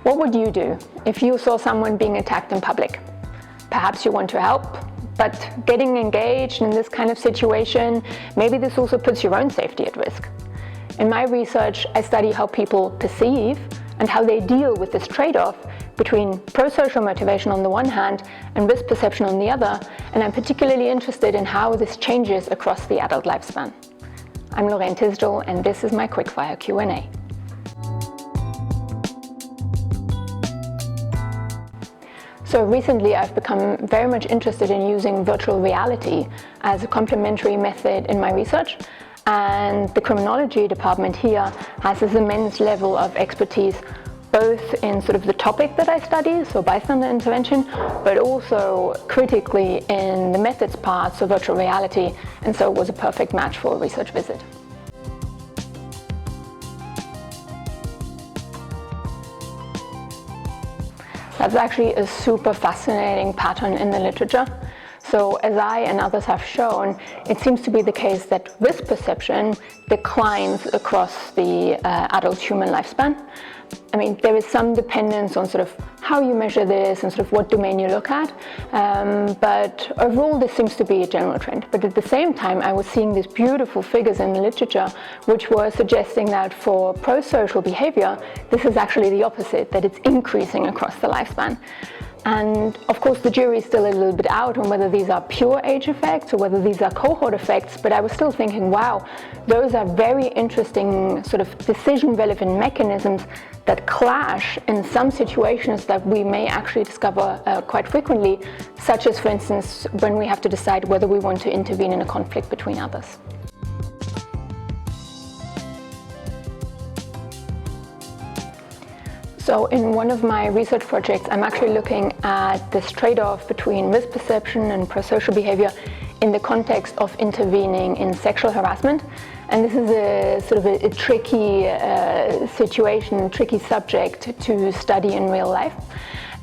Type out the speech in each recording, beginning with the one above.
What would you do if you saw someone being attacked in public? Perhaps you want to help, but getting engaged in this kind of situation, maybe this also puts your own safety at risk. In my research, I study how people perceive and how they deal with this trade-off between pro-social motivation on the one hand and risk perception on the other, and I'm particularly interested in how this changes across the adult lifespan. I'm Loreen Tisdall, and this is my Quickfire Q&A. So recently I've become very much interested in using virtual reality as a complementary method in my research, and the criminology department here has this immense level of expertise both in sort of the topic that I study, so bystander intervention, but also critically in the methods part, so virtual reality, and so it was a perfect match for a research visit. That's actually a super fascinating pattern in the literature. So as I and others have shown, it seems to be the case that risk perception declines across the adult human lifespan. I mean, there is some dependence on sort of how you measure this and sort of what domain you look at, but overall this seems to be a general trend. But at the same time, I was seeing these beautiful figures in the literature which were suggesting that for pro-social behavior, this is actually the opposite, that it's increasing across the lifespan. And of course the jury is still a little bit out on whether these are pure age effects or whether these are cohort effects, but I was still thinking, wow, those are very interesting sort of decision relevant mechanisms that clash in some situations that we may actually discover quite frequently, such as, for instance, when we have to decide whether we want to intervene in a conflict between others. So in one of my research projects, I'm actually looking at this trade-off between risk perception and pro-social behavior in the context of intervening in sexual harassment. And this is a sort of a tricky situation, tricky subject to study in real life.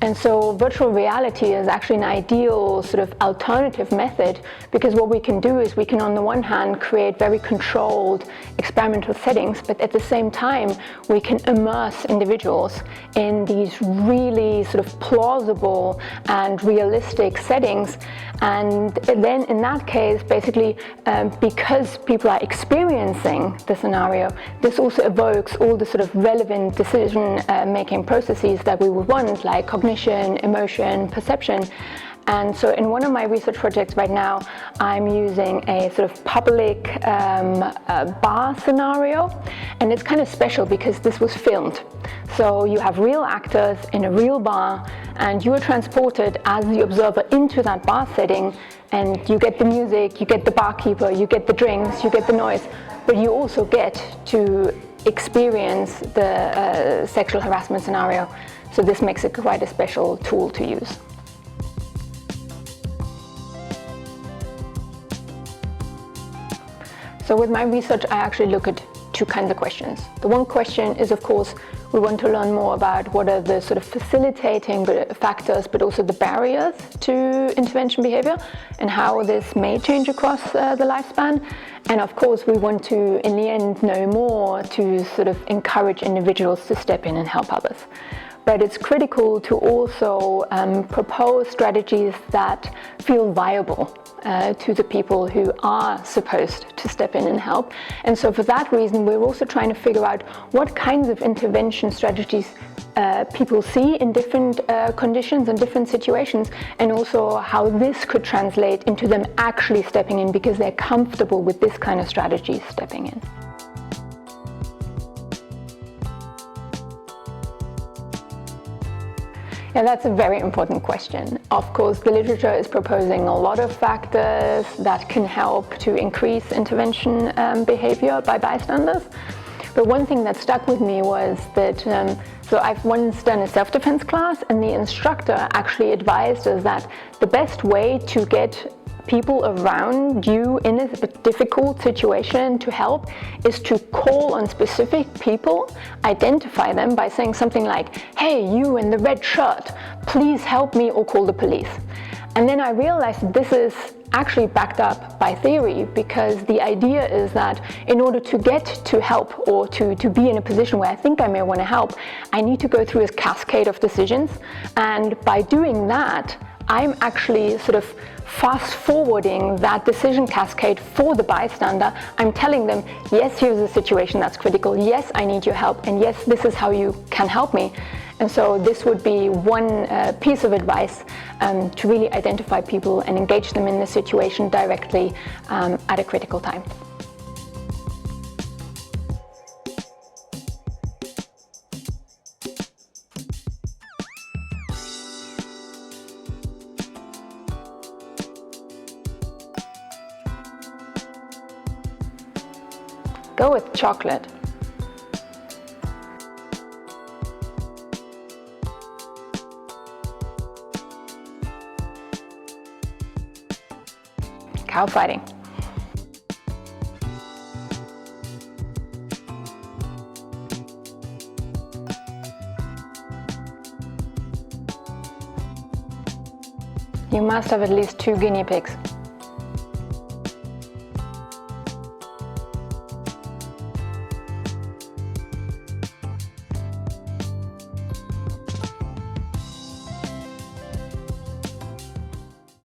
And so virtual reality is actually an ideal sort of alternative method, because what we can do is we can on the one hand create very controlled experimental settings, but at the same time we can immerse individuals in these really sort of plausible and realistic settings. And then in that case, basically, because people are experiencing the scenario, this also evokes all the sort of relevant decision-making processes that we would want, like cognition, emotion, perception. And so in one of my research projects right now, I'm using a sort of public bar scenario, and it's kind of special because this was filmed. So you have real actors in a real bar, and you are transported as the observer into that bar setting, and you get the music, you get the barkeeper, you get the drinks, you get the noise, but you also get to experience the sexual harassment scenario. So this makes it quite a special tool to use. So with my research, I actually look at two kinds of questions. The one question is, of course, we want to learn more about what are the sort of facilitating factors, but also the barriers to intervention behavior and how this may change across the lifespan. And of course, we want to, in the end, know more to sort of encourage individuals to step in and help others. But it's critical to also propose strategies that feel viable to the people who are supposed to step in and help. And so for that reason, we're also trying to figure out what kinds of intervention strategies people see in different conditions and different situations, and also how this could translate into them actually stepping in because they're comfortable with this kind of strategy stepping in. Yeah, that's a very important question. Of course, the literature is proposing a lot of factors that can help to increase intervention behavior by bystanders. But one thing that stuck with me was that, so I've once done a self-defense class, and the instructor actually advised us that the best way to get people around you in a difficult situation to help is to call on specific people, identify them by saying something like, "Hey, you in the red shirt, please help me," or "call the police." And then I realized that this is actually backed up by theory, because the idea is that in order to get to help or to be in a position where I think I may want to help, I need to go through a cascade of decisions. And by doing that, I'm actually sort of fast forwarding that decision cascade for the bystander. I'm telling them, yes, here's a situation that's critical. Yes, I need your help. And yes, this is how you can help me. And so this would be one piece of advice to really identify people and engage them in the situation directly at a critical time. Go with chocolate. Cow fighting. You must have at least 2 guinea pigs.